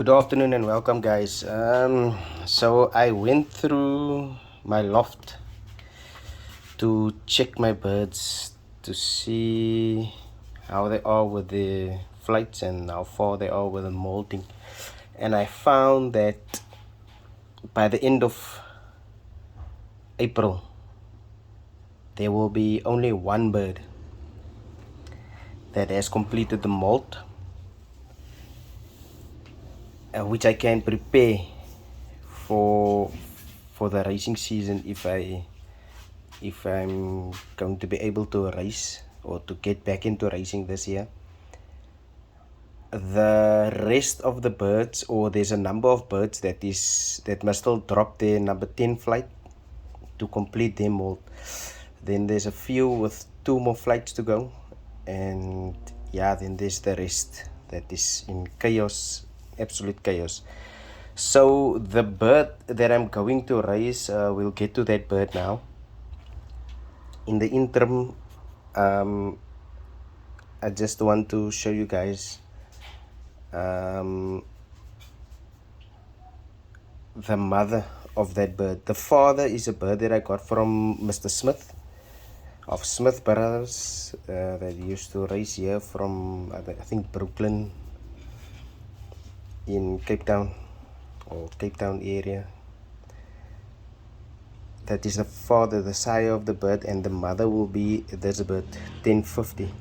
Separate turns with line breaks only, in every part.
Good afternoon and welcome, guys. So I went through my loft to check my birds to see how they are with the flights and how far they are with the molting. And I found that by the end of April, there will be only one bird that has completed the molt, which I can prepare for the racing season if I'm going to be able to race or to get back into racing this year. The rest of the birds, or there's a number of birds that must still drop their number 10 flight to complete their molt. Then there's a few with 2 more flights to go, and yeah, then there's the rest that is in chaos, absolute chaos. So the bird that I'm going to race, we'll get to that bird now. In the interim, I just want to show you guys the mother of that bird. The father is a bird that I got from Mr. Smith of Smith Brothers, that used to race here from I think Brooklyn in Cape Town or Cape Town area. That is the father, the sire of the bird, and the mother will be this bird, 1050.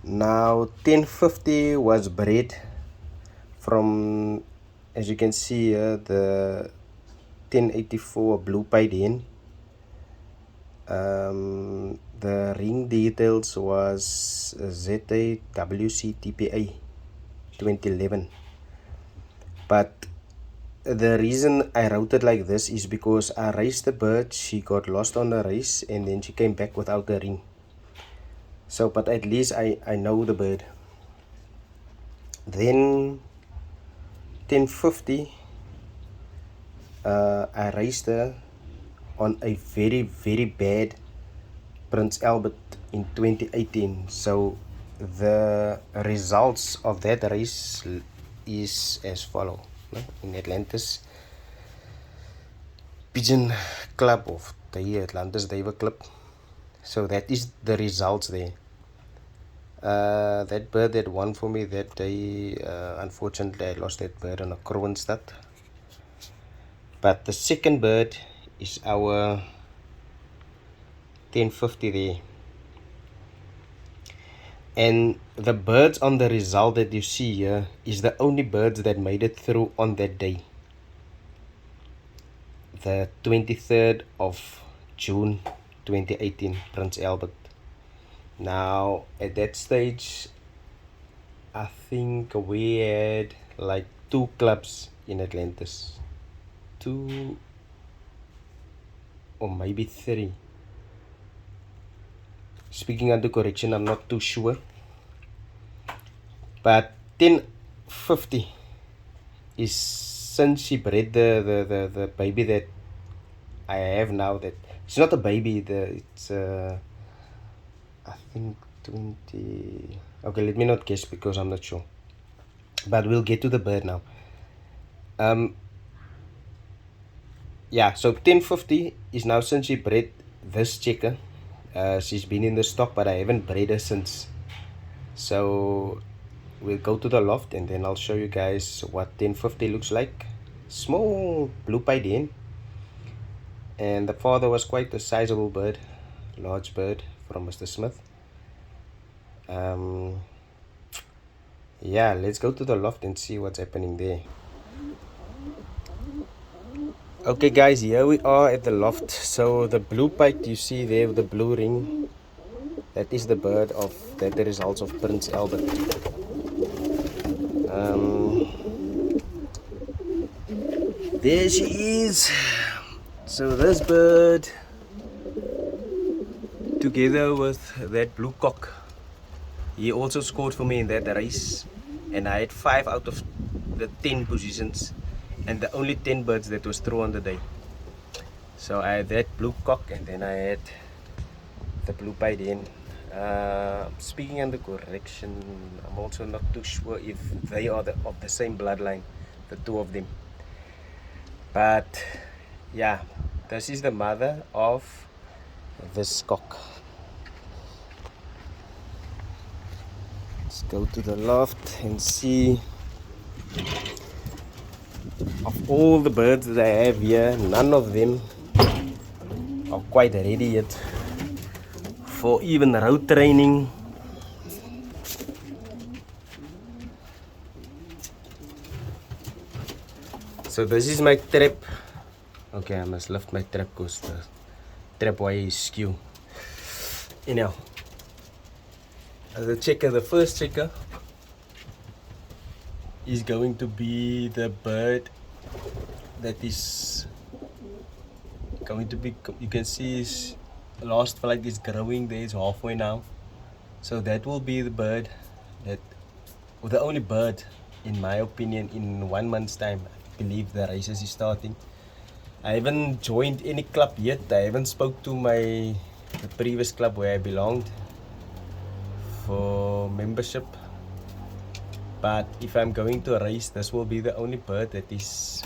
Now 1050 was bred from, as you can see here, the 1084 blue-pied hen. The ring details was ZAWCTPA 2011, but the reason I wrote it like this is because I raced the bird, she got lost on the race, and then she came back without the ring. So, but at least I know the bird. Then 1050, I raced her on a very bad Prince Albert in 2018. So the results of that race is as follow. In Atlantis Pigeon Club of the Atlantis Diver Club. So that is the results there. That bird that won for me that day, unfortunately I lost that bird on a Kroonstad. But the second bird is our 1050 there. And the birds on the result that you see here is the only birds that made it through on that day, the 23rd of June 2018, Prince Albert. Now at that stage, I think we had like 2 clubs in Atlantis, 2 or maybe 3. Speaking under correction, I'm not too sure. But 1050 is, since she bred the baby that I have now, that it's not a baby, it's I think 20. Okay, let me not guess because I'm not sure. But we'll get to the bird now. Yeah, so 1050 is now, since she bred this checker, she's been in the stock, but I haven't bred her since. So we'll go to the loft and then I'll show you guys what 1050 looks like. Small blue-pied hen, and the father was quite a sizable bird, large bird from Mr. Smith. Yeah, let's go to the loft and see what's happening there. Okay guys, here we are at the loft. So the blue-pied you see there with the blue ring, that is the bird of the results of Prince Albert. There she is. So this bird, together with that blue cock, he also scored for me in that race, and I had 5 out of the 10 positions, and the only 10 birds that was through on the day. So I had that blue cock, and then I had the blue-pied hen. Speaking under correction, I'm also not too sure if they are of the same bloodline, the two of them. But yeah, this is the mother of this cock. Let's go to the loft and see. Of all the birds that I have here, none of them are quite ready yet for even road training. So this is my trap. Okay, I must lift my trap because the trap wire is skew. Anyhow, the first checker is going to be the bird that is going to be, you can see his last flight is growing there, it's halfway now. So that will be the bird that, or the only bird in my opinion, in 1 month's time. I believe the races is starting. I haven't joined any club yet. I haven't spoke to the previous club where I belonged for membership. But if I'm going to a race, this will be the only bird that is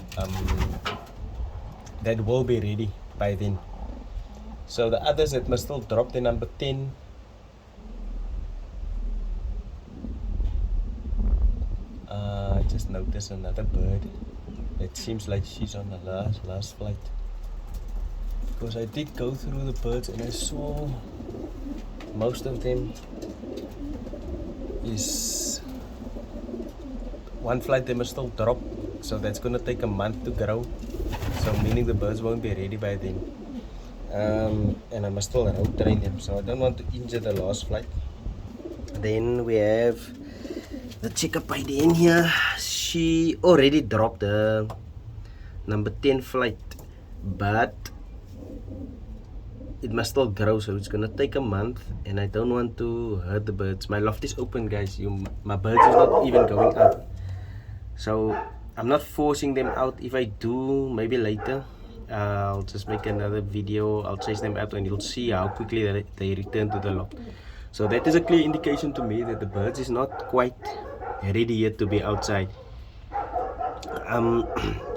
that will be ready by then. So the others that must still drop the number 10. I just noticed another bird. It seems like she's on the last flight. Because I did go through the birds and I saw most of them is one flight they must still drop. So that's gonna take a month to grow. So meaning the birds won't be ready by then. And I must still road train them. So I don't want to injure the last flight. Then we have the checker by the end here. She already dropped the number 10 flight, but it must still grow, so it's gonna take a month, and I don't want to hurt the birds. My loft is open, guys. My birds is not even going out, so I'm not forcing them out. If I do, maybe later I'll just make another video. I'll chase them out and you'll see how quickly they return to the loft. So that is a clear indication to me that the birds is not quite ready yet to be outside. I'm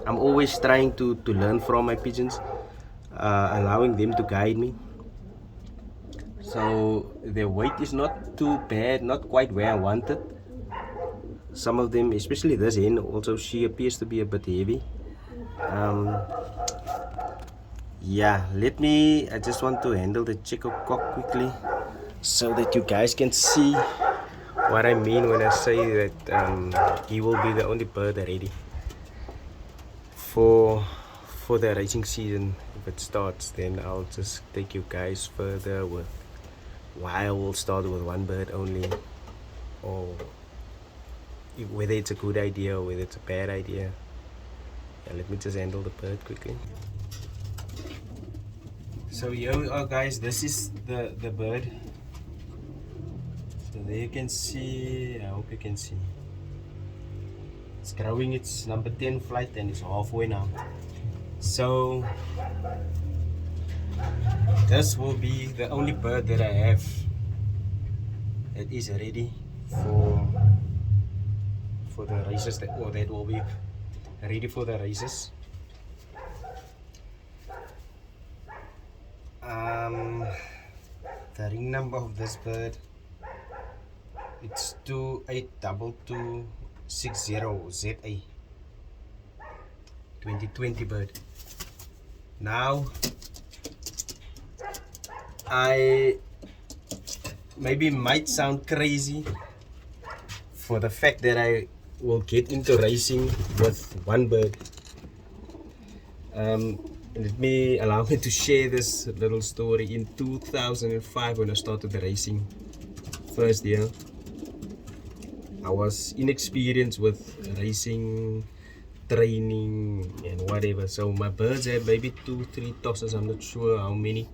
always trying to learn from my pigeons, allowing them to guide me. So their weight is not too bad, not quite where I wanted. Some of them, especially this hen, also she appears to be a bit heavy. Yeah, I just want to handle the checker cock quickly so that you guys can see what I mean when I say that he will be the only bird ready for the racing season. If it starts, then I'll just take you guys further with why I will start with one bird only, or whether it's a good idea or whether it's a bad idea. Yeah, let me just handle the bird quickly. So here we are, guys. This is the bird. So there you can see, I hope you can see, it's growing its number 10 flight and it's halfway now. So this will be the only bird that I have that is ready for the races, that will be ready for the races. The ring number of this bird, it's 282260ZA, 2020 bird. Now I maybe might sound crazy for the fact that I will get into racing with one bird. Allow me to share this little story. In 2005, when I started the racing first year, I was inexperienced with racing, training and whatever. So my birds had maybe 2-3 tosses, I'm not sure how many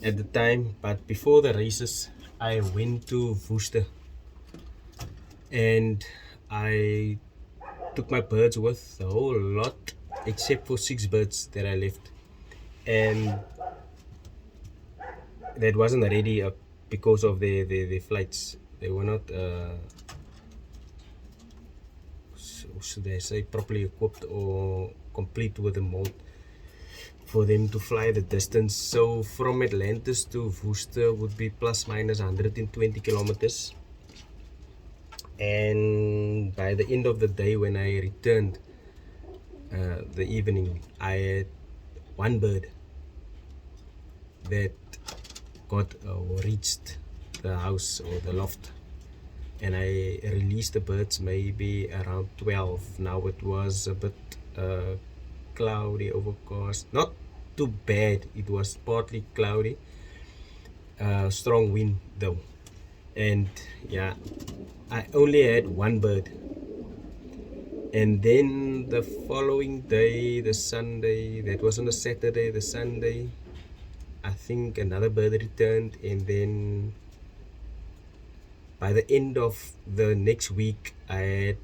at the time. But before the races, I went to Worcester and I took my birds with the whole lot, except for 6 birds that I left, and that wasn't ready because of their flights. They were not should I say properly equipped or complete with the mold for them to fly the distance. So from Atlantis to Worcester would be plus minus 120 kilometers, and by the end of the day when I returned the evening, I had one bird that got or reached the house or the loft, and I released the birds maybe around 12. Now it was a bit cloudy, overcast, not too bad, it was partly cloudy, strong wind though, and yeah, I only had one bird. And then the following day, the Sunday, that was on a Saturday, the Sunday, I think another bird returned, and then by the end of the next week I had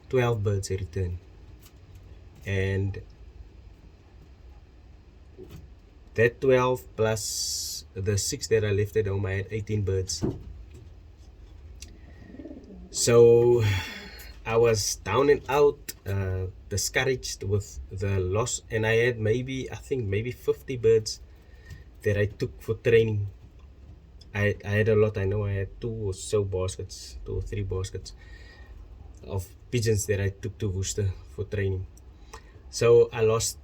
12 birds return, and that 12 plus the 6 that I left at home, I had 18 birds. So I was down and out, discouraged with the loss, and I had I think maybe 50 birds that I took for training. I had a lot. I know I had 2 or 3 baskets of pigeons that I took to Worcester for training. So I lost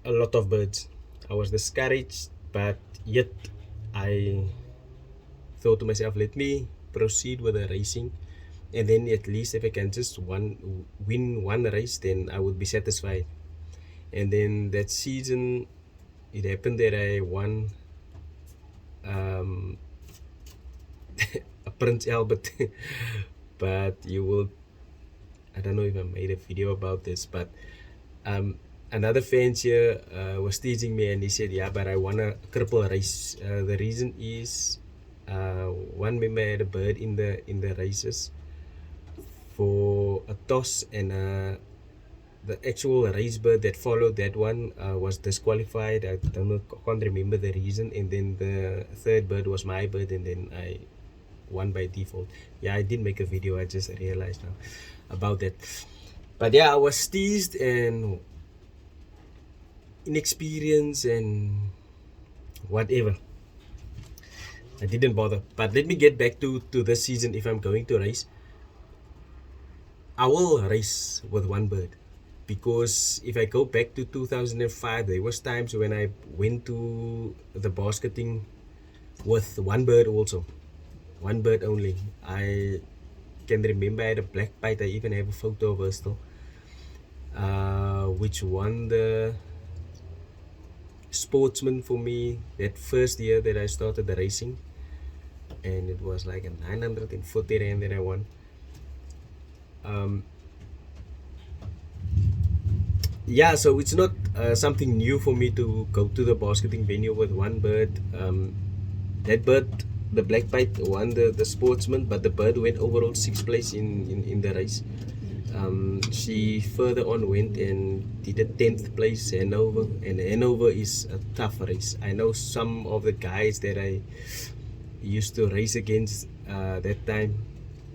a lot of birds. I was discouraged, but yet I thought to myself, let me proceed with the racing, and then at least if I can just win one race, then I would be satisfied. And then that season, it happened that I won a Prince Albert. But I don't know if I made a video about this, but another fancier was teasing me, and he said, yeah, but I won a cripple race. The reason is one member had a bird in the races for a toss, and the actual race bird that followed that one was disqualified. I can't remember the reason, and then the third bird was my bird, and then I won by default. Yeah, I did make a video, I just realized now about that. But yeah, I was teased and inexperienced and whatever. I didn't bother. But let me get back to this season. If I'm going to race, I will race with one bird, because if I go back to 2005, there was times when I went to the basketing with one bird also, one bird only. I can remember I had a black pipe. I even have a photo of her still, which won the sportsman for me that first year that I started the racing, and it was like a 940 rand that I won. Yeah, so it's not something new for me to go to the basketing venue with one bird. That bird, the black pipe, won the sportsman, but the bird went overall 6th place in the race. She further on went and did a 10th place, Hanover, and Hanover is a tough race. I know some of the guys that I used to race against that time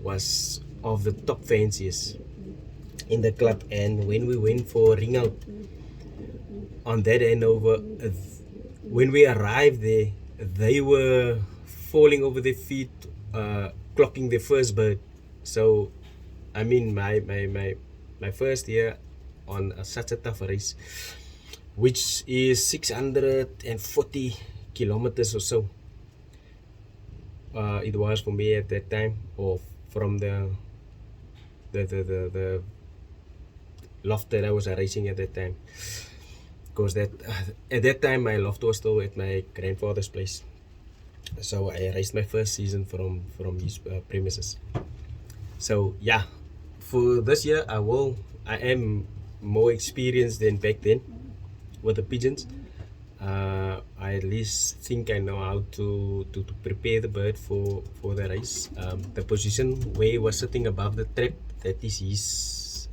was of the top fanciers in the club, and when we went for ring out on that Hanover, when we arrived there, they were falling over their feet, clocking their first bird. So I mean, my first year on such a tough race, which is 640 kilometers or so, it was for me at that time, or from the loft that I was racing at that time, because that at that time my loft was still at my grandfather's place. So I raced my first season from his premises. So yeah, for this year I am more experienced than back then with the pigeons. I at least think I know how to prepare the bird for the race. The position where he was sitting above the trap, that is his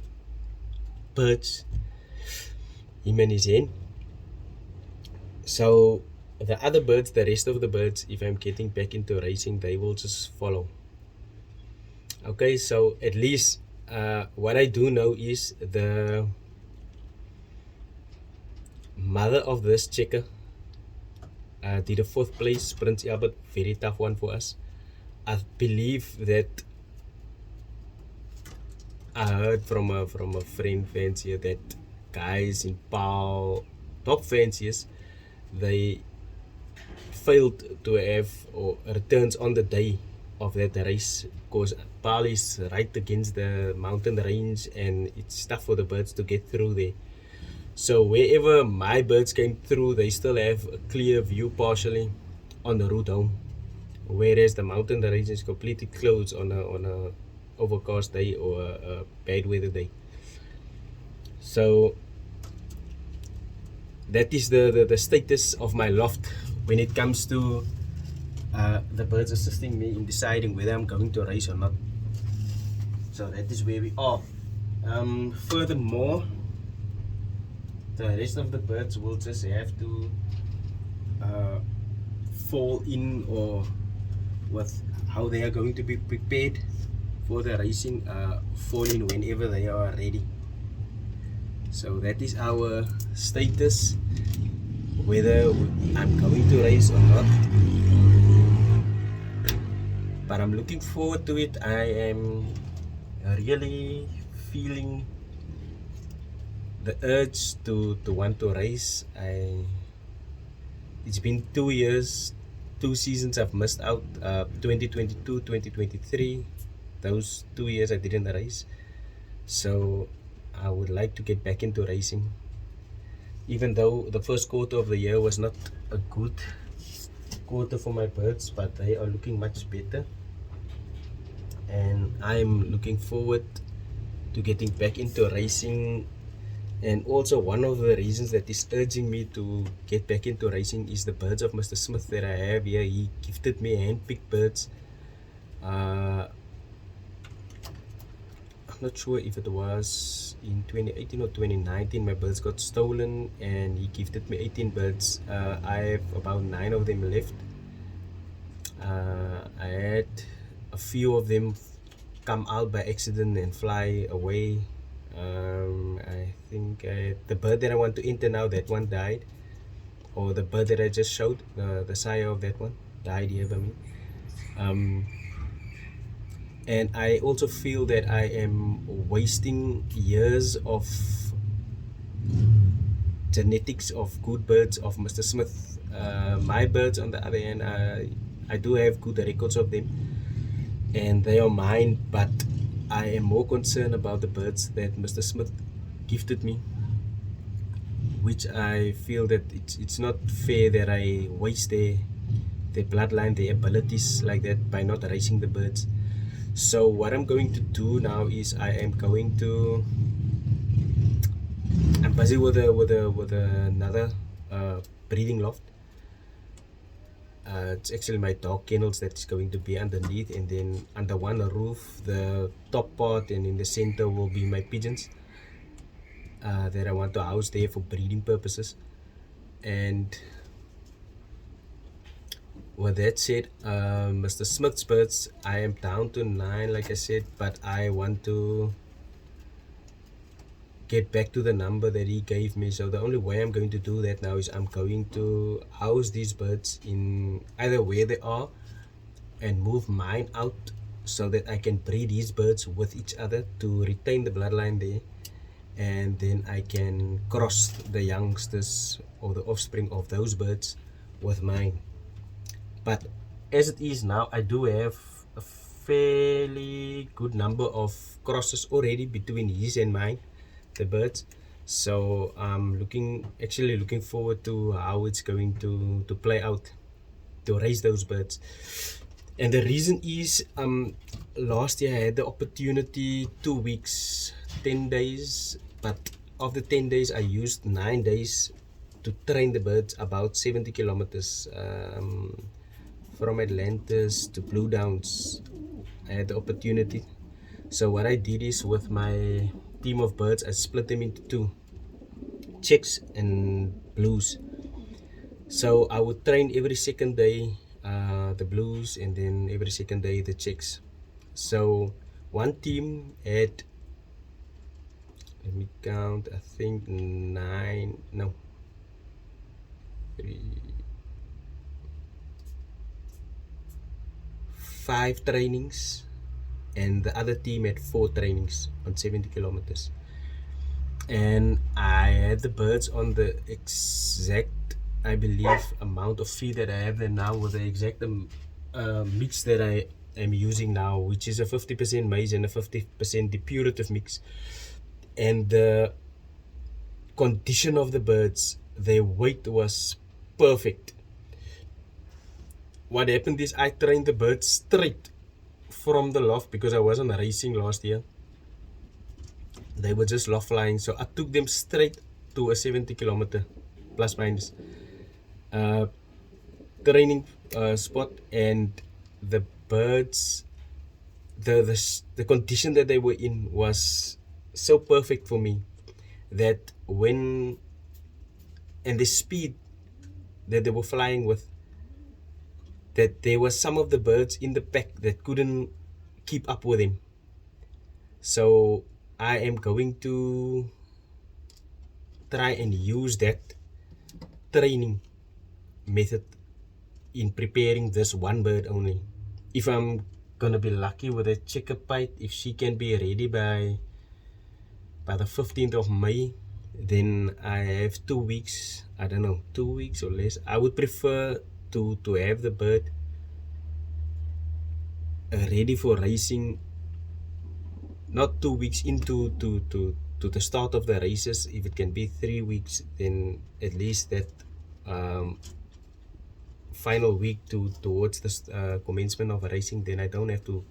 perch, him and his hen. So
the other birds, the rest of the birds, if I'm getting back into racing, they will just follow. Okay, so at least what I do know is the mother of this checker did a 4th place, Prince Albert, very tough one for us. I believe that I heard from a friend fancier that guys in PAL, top fanciers, they failed to have or returns on the day of that race because PAL is right against the mountain range and it's tough for the birds to get through there. So wherever my birds came through, they still have a clear view partially on the route home, whereas the mountain range is completely closed on a overcast day or a bad weather day. So that is the status of my loft when it comes to the birds assisting me in deciding whether I'm going to race or not. So that is where we are. Furthermore, the rest of the birds will just have to uh, fall in or with how they are going to be prepared for the racing, fall in whenever they are ready. So that is our status, whether I'm going to race or not. But I'm looking forward to it. I am really feeling the urge to want to race. It's been 2 years, 2 seasons I've missed out. 2022, 2023, those 2 years I didn't race. So I would like to get back into racing. Even though the first quarter of the year was not a good quarter for my birds, but they are looking much better. And I'm looking forward to getting back into racing. And also one of the reasons that is urging me to get back into racing is the birds of Mr. Smith that I have here. He gifted me hand-picked birds. I'm not sure if it was in 2018 or 2019 my birds got stolen and he gifted me 18 birds. I have about 9 of them left. I had a few of them come out by accident and fly away. I think the bird that I want to enter now, that one died. Or the bird that I just showed, the sire of that one, died here by me. And I also feel that I am wasting years of genetics of good birds of Mr. Smith. My birds, on the other hand, I do have good records of them, and they are mine. But I am more concerned about the birds that Mr. Smith gifted me, which I feel that it's not fair that I waste their bloodline, their abilities like that by not racing the birds. So what I'm going to do now is I'm busy with another breeding loft. It's actually my dog kennels that's going to be underneath, and then under one roof, the top part and in the center will be my pigeons that I want to house there for breeding purposes. And with that said, Mr. Smith's birds, I am down to 9 like I said, but I want to get back to the number that he gave me. So the only way I'm going to do that now is I'm going to house these birds in either where they are and move mine out so that I can breed these birds with each other to retain the bloodline there, and then I can cross the youngsters or the offspring of those birds with mine. But as it is now, I do have a fairly good number of crosses already between his and mine, the birds. So I'm actually looking forward to how it's going to play out to raise those birds. And the reason is last year I had the opportunity 2 weeks, 10 days, but of the 10 days I used 9 days to train the birds about 70 kilometers from Atlantis to Blue Downs. I had the opportunity. So what I did is with my team of birds, I split them into two, chicks and blues. So I would train every second day the blues, and then every second day the chicks. So one team had, let me count, I think 5 trainings, and the other team had 4 trainings on 70 kilometers. And I had the birds on the exact, I believe, amount of feed that I have them now, with the exact mix that I am using now, which is a 50% maize and a 50% depurative mix. And the condition of the birds, their weight was perfect. What happened is I trained the birds straight from the loft, because I wasn't racing last year. They were just loft flying, so I took them straight to a 70 kilometer plus minus training spot. And the birds, the condition that they were in was so perfect for me, that when, and the speed that they were flying with, that there were some of the birds in the pack that couldn't keep up with him. So I am going to try and use that training method in preparing this one bird only. If I'm gonna be lucky with a checker pipe, if she can be ready by the 15th of May, then I have 2 weeks, I don't know, 2 weeks or less. I would prefer to have the bird ready for racing, not 2 weeks into to the start of the races. If it can be 3 weeks, then at least that final week towards the commencement of racing, then I don't have to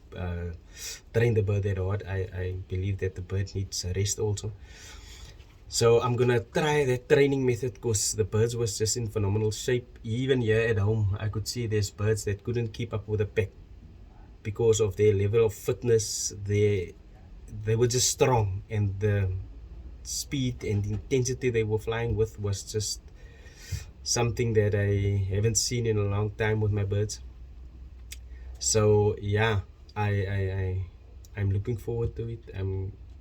train the bird that hard. I believe that the bird needs rest also. So I'm gonna try that training method, because the birds was just in phenomenal shape. Even here at home, I could see there's birds that couldn't keep up with the pack because of their level of fitness. They were just strong, and the speed and intensity they were flying with was just something that I haven't seen in a long time with my birds. So yeah, I'm looking forward to it.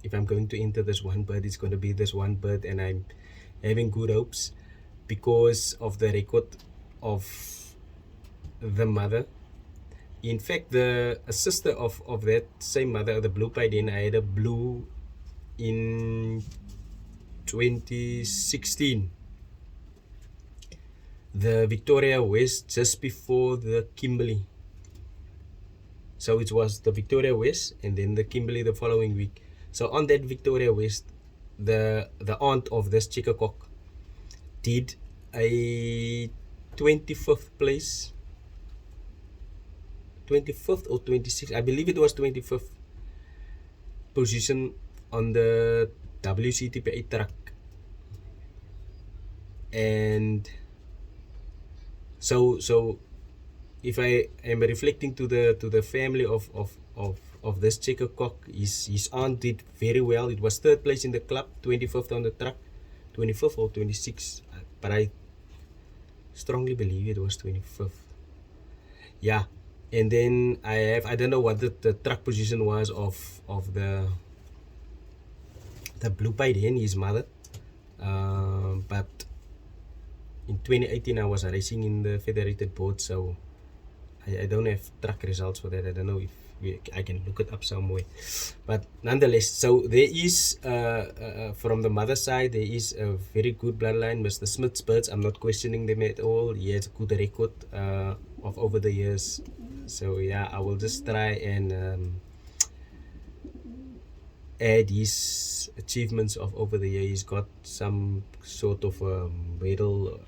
If I'm going to enter this one bird, it's going to be this one bird, and I'm having good hopes because of the record of the mother. In fact, the sister of that same mother, the blue pigeon, I had a blue in 2016. The Victoria West, just before the Kimberley. So it was the Victoria West and then the Kimberley the following week. So on that Victoria West, the aunt of this chickacock did a 25th place, 25th or 26th, I believe it was 25th position on the WCTPA track. And so if I am reflecting to the family of this chickacock, his aunt did very well. It was 3rd place in the club, 25th on the track, 25th or 26th, but I strongly believe it was 25th. Yeah. And then I don't know what the track position was of the blue pied hen, his mother, but in 2018 I was racing in the federated board, so I don't have track results for that. I don't know if I can look it up somewhere, but nonetheless, so there is from the mother side, there is a very good bloodline. Mr. Smith's birds, I'm not questioning them at all. He has a good record of over the years. So yeah, I will just try and add his achievements of over the year. He's got some sort of medal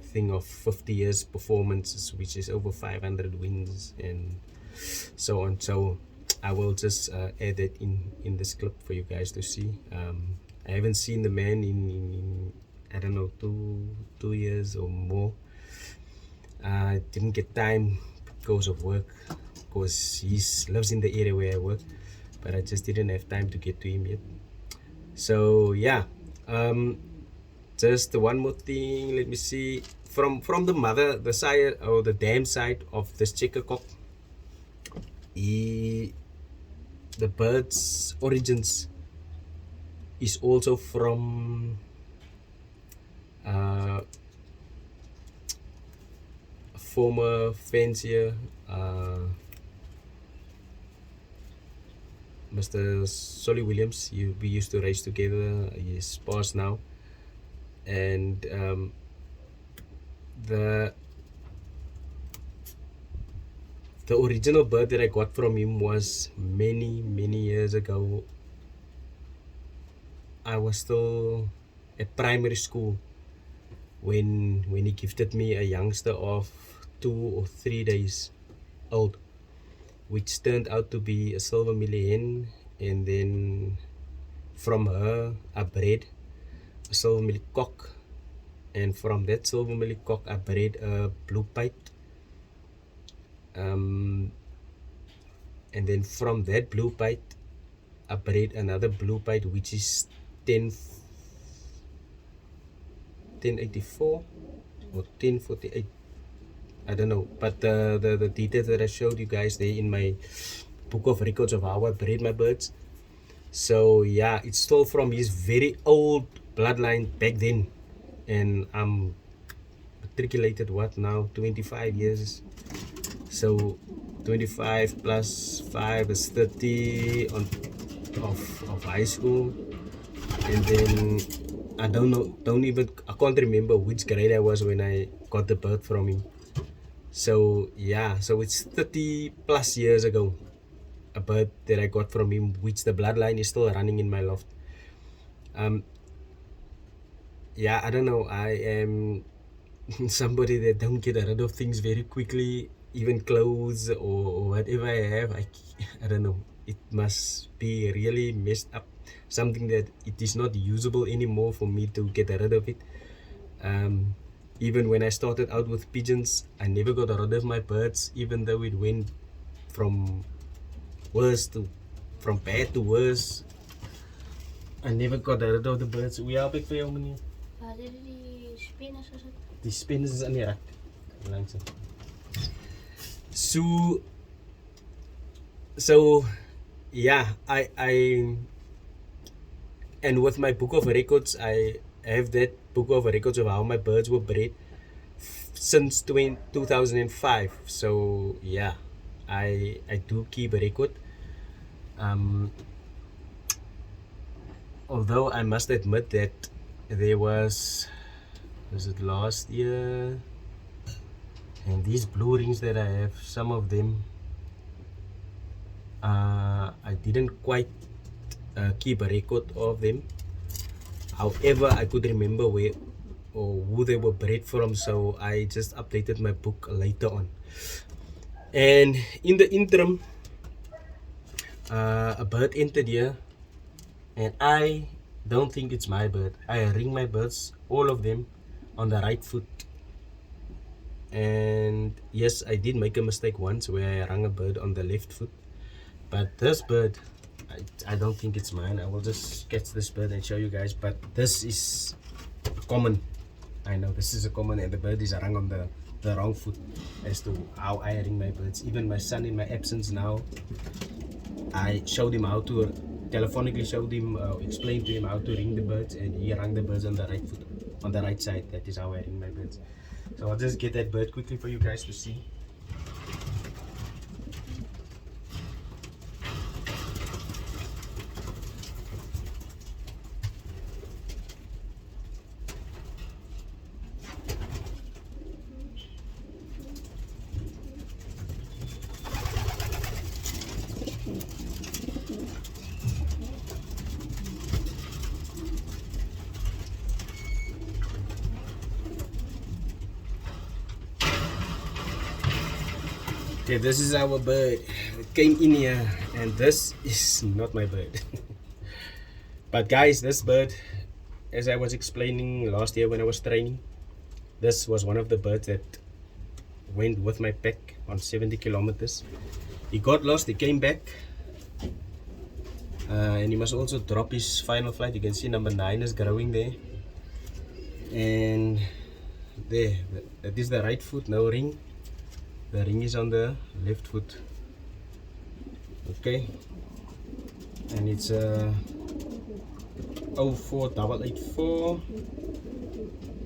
thing of 50 years performances, which is over 500 wins and so on. So I will just add it in this clip for you guys to see. I haven't seen the man in I don't know, 2 years or more. I didn't get time because of work, because he lives in the area where I work, but I just didn't have time to get to him yet. So yeah, just one more thing, let me see, from the side or the dam side of this checkercock, the bird's origins is also from former fancier, Mr. Solly Williams. We used to race together. He's passed now, and the original bird that I got from him was many years ago. I was still at primary school when he gifted me a youngster of 2 or 3 days old, which turned out to be a silver millie hen, and then from her I bred a silver millie cock, and from that silver millie cock I bred a blue pied, and then from that blue pied I bred another blue pied, which is 1084 or 1048, I don't know, but the details that I showed you guys there in my book of records of how I bred my birds. So yeah, it's still from his very old bloodline back then, and I'm matriculated what now, 25 years, so 25 plus 5 is 30 of high school, and then I can't remember which grade I was when I got the bird from him. So yeah, so it's 30 plus years ago, a bird that I got from him, which the bloodline is still running in my loft. Yeah, I don't know, I am somebody that don't get rid of things very quickly, even clothes or whatever I have. I don't know, it must be really messed up, something that it is not usable anymore for me to get rid of it. Even when I started out with pigeons, I never got rid of my birds, even though it went from bad to worse. I never got rid of the birds. Hoe help ek vir jou, meneer? Die spinners is aan die rak. Langs. So yeah, I and with my book of records, I have that book of records of how my birds were bred since 2005. So yeah, I do keep a record. Although I must admit that there was it last year, and these blue rings that I have, some of them I didn't quite keep a record of them. However, I could remember where or who they were bred from, so I just updated my book later on. And in the interim, a bird entered here, and I don't think it's my bird. I ring my birds, all of them, on the right foot. And yes, I did make a mistake once where I rang a bird on the left foot, but this bird, I don't think it's mine. I will just catch this bird and show you guys, but this is common. I know this is a common, and the bird is rung on the wrong foot as to how I ring my birds. Even my son in my absence now, I showed him how to telephonically explained to him how to ring the birds, and he rang the birds on the right foot, on the right side. That is how I ring my birds. So I'll just get that bird quickly for you guys to see. Okay, this is our bird. It came in here, and this is not my bird. But guys, this bird, as I was explaining last year when I was training, this was one of the birds that went with my pack on 70 kilometers. He got lost, he came back, and he must also drop his final flight. You can see number 9 is growing there. And there, that is the right foot, no ring. The ring is on the left foot. Okay, and it's a 04884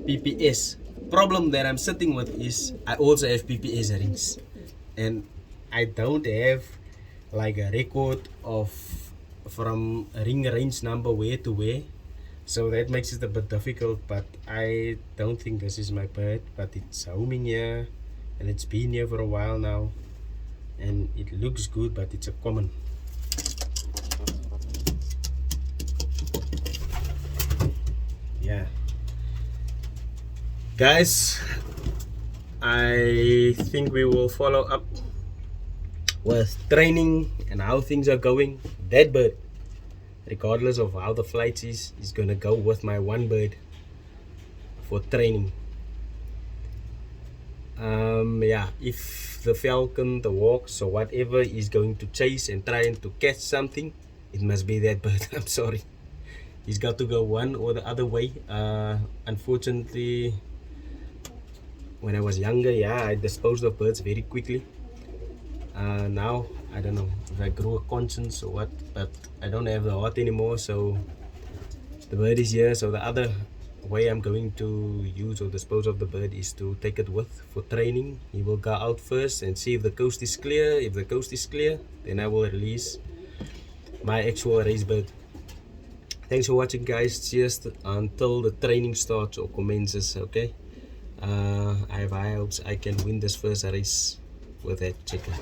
PPS. Problem that I'm sitting with is I also have PPS rings, and I don't have like a record of from ring range number where to where, so that makes it a bit difficult. But I don't think this is my bird, but it's homing here and it's been here for a while now, and it looks good, but it's a common. Yeah, guys, I think we will follow up with training and how things are going. That bird, regardless of how the flight is gonna go with my one bird for training. Yeah, if the falcon, the hawks, or whatever is going to chase and trying to catch something, it must be that bird. I'm sorry, he's got to go one or the other way. Unfortunately, when I was younger, yeah, I disposed of birds very quickly. Now I don't know if I grew a conscience or what, but I don't have the heart anymore. So the bird is here. So the other way I'm going to use or dispose of the bird is to take it with for training. He will go out first and see if the coast is clear. If the coast is clear, then I will release my actual race bird. Thanks for watching, guys. Cheers until the training starts or commences. Okay, I have high hopes I can win this first race with that chicken.